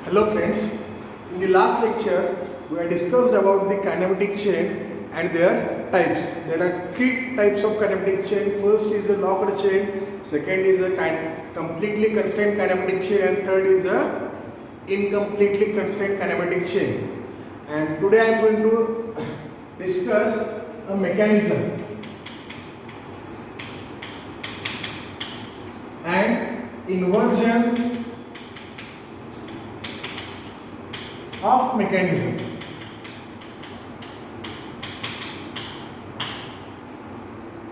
Hello friends, in the last lecture we have discussed about the kinematic chain and their types. There are three types of kinematic chain. First is a locked chain, second is a completely constrained kinematic chain, and third is a incompletely constrained kinematic chain. And today I am going to discuss a mechanism and inversion of mechanism.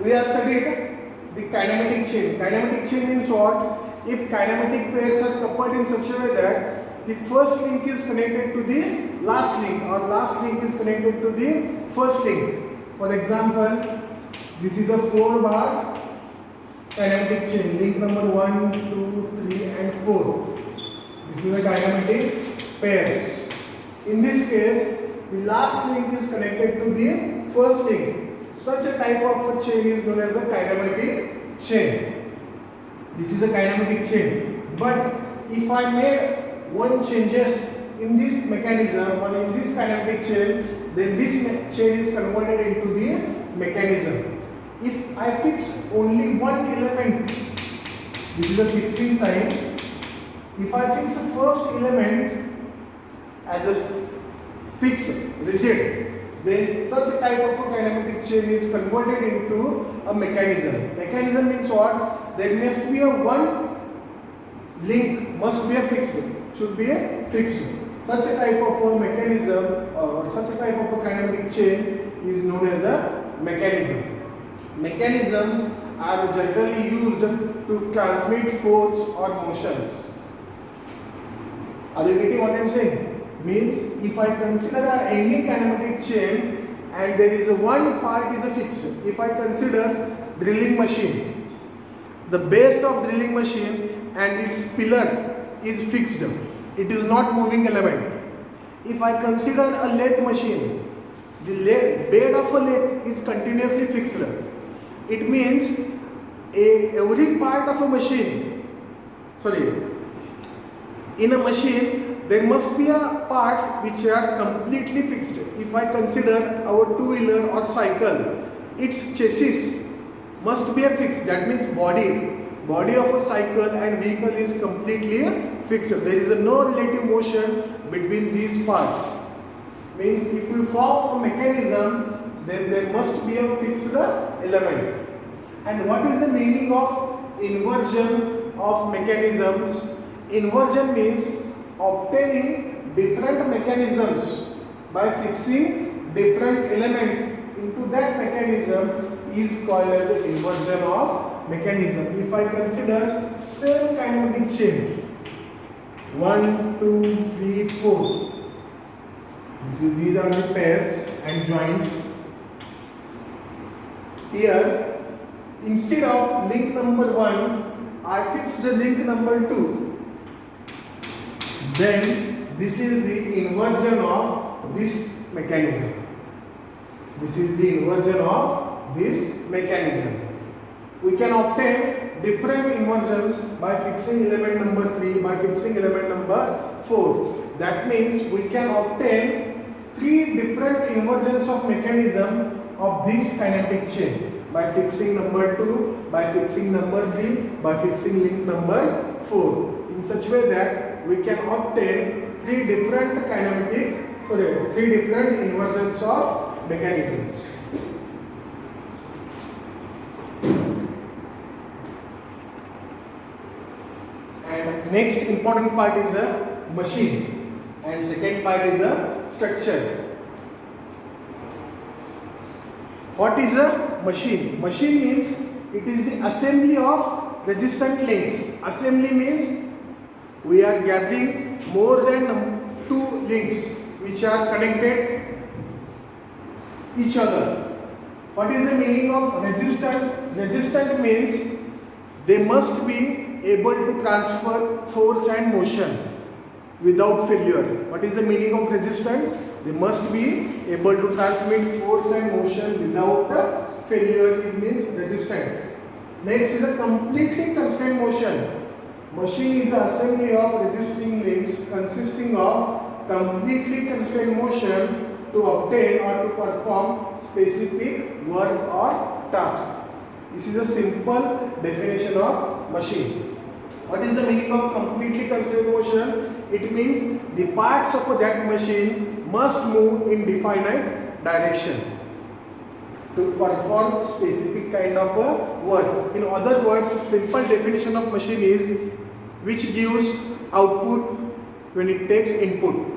We have studied the kinematic chain. Kinematic chain means what? If kinematic pairs are coupled in such a way that the first link is connected to the last link or last link is connected to the first link. For example, this is a 4-bar kinematic chain. Link number 1, 2, 3 and 4. This is a kinematic pairs. In this case, the last link is connected to the first link. Such a type of a chain is known as a kinematic chain. This is a kinematic chain. But if I made one changes in this mechanism or in this kinematic chain, then this chain is converted into the mechanism. If I fix only one element, this is a fixing sign. If I fix the first element as a fixed, rigid, then such a type of a kinematic chain is converted into a mechanism. Mechanism means what? There must be a one link, must be a fixed, should be a fixed. Such a type of a mechanism or such a type of a kinematic chain is known as a mechanism. Mechanisms are generally used to transmit force or motions. Are you getting what I am saying? Means if I consider any kinematic chain and there is a one part is a fixed. If I consider drilling machine, the base of drilling machine and its pillar is fixed. It is not moving element. If I consider a lathe machine, the bed of a lathe is continuously fixed. It means every part of a machine, in a machine there must be a parts which are completely fixed. If I consider our two-wheeler or cycle, its chassis must be a fixed. That means body of a cycle and vehicle is completely fixed. There is no relative motion between these parts. Means if we form a mechanism, then there must be a fixed element. And what is the meaning of inversion of mechanisms? Inversion means obtaining different mechanisms by fixing different elements into that mechanism is called as an inversion of mechanism. If I consider same kinematic chain 1, 2, 3, 4, these are the pairs and joints. Here instead of link number 1 I fixed the link number 2. Then this is the inversion of this mechanism. This is the inversion of this mechanism. We can obtain different inversions by fixing element number 3, by fixing element number 4. That means we can obtain 3 different inversions of mechanism of this kinematic chain by fixing number 2, by fixing number 3, by fixing link number 4. In such way that we can obtain 3 different inversions of mechanisms. And next important part is a machine, and second part is a structure. What is a machine? Machine means it is the assembly of resistant links. Assembly means we are gathering more than 2 links which are connected each other. What is the meaning of resistant? Resistant means they must be able to transfer force and motion without failure. What is the meaning of resistant? They must be able to transmit force and motion without failure. It means resistant. Next is a completely constrained motion. Machine is an assembly of resisting links consisting of completely constrained motion to obtain or to perform specific work or task. This is a simple definition of machine. What is the meaning of completely constrained motion? It means the parts of that machine must move in definite direction to perform specific kind of a work. In other words, simple definition of machine is which gives output when it takes input.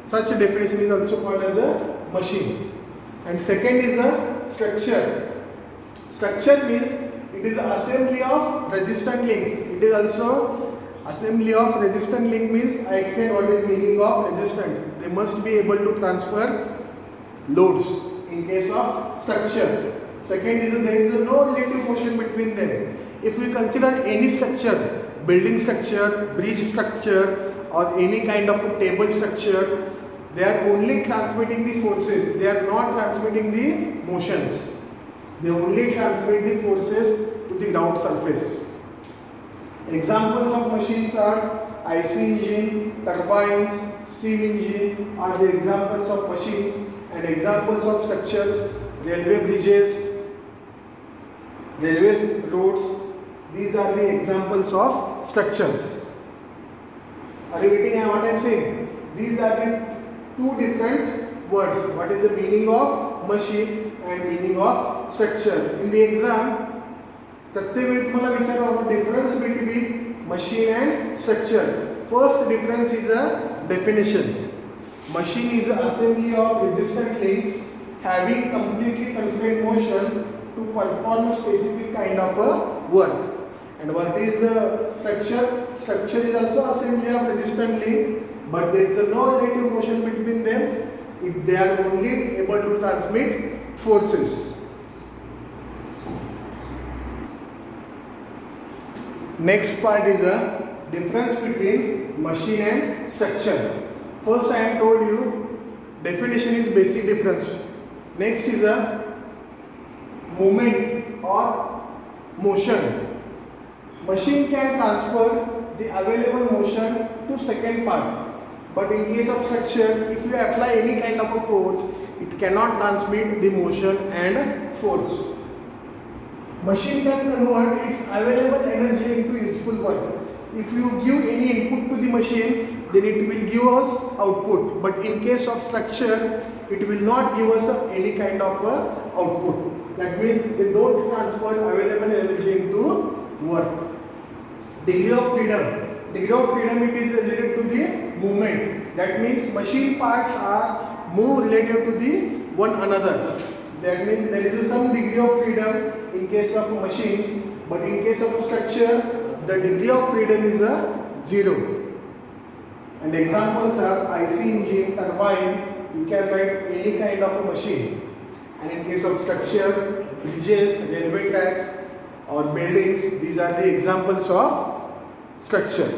Such a definition is also called as a machine. And second is a structure. Structure means it is assembly of resistant links. It is also assembly of resistant link means I explain what is meaning of resistant. They must be able to transfer loads in case of structure. Second is there is no relative motion between them. If we consider any structure, building structure, bridge structure or any kind of a table structure, they are only transmitting the forces. They are not transmitting the motions. They only transmit the forces to the ground surface. Examples of machines are IC engine, turbines, steam engine are the examples of machines, and examples of structures, railway bridges, railway roads. These are the examples of structures. Are you getting what I am saying? These are the two different words. What is the meaning of machine and meaning of structure? In the exam, प्रत्येक वेळी तुम्हाला विचारलं difference between machine and structure. First difference is a definition. Machine is an assembly of resistant links having completely constrained motion to perform a specific kind of a work. And what is structure? Structure is also assembly of resistant link, but there is no relative motion between them. They are only able to transmit forces. Next part is a difference between machine and structure. First I am told you definition is basic difference. Next is a movement or motion. Machine can transfer the available motion to second part, but in case of structure, if you apply any kind of a force, it cannot transmit the motion and force. Machine can convert its available energy into useful work. If you give any input to the machine, then it will give us output. But in case of structure, it will not give us any kind of output. That means they don't transfer available energy into work. Degree of freedom. Degree of freedom, it is related to the movement. That means machine parts are more related to the one another. That means there is some degree of freedom in case of machines, but in case of structure, the degree of freedom is a 0. And examples are IC engine, turbine. You can write any kind of a machine. And in case of structure, bridges, railway tracks or buildings, these are the examples of structure.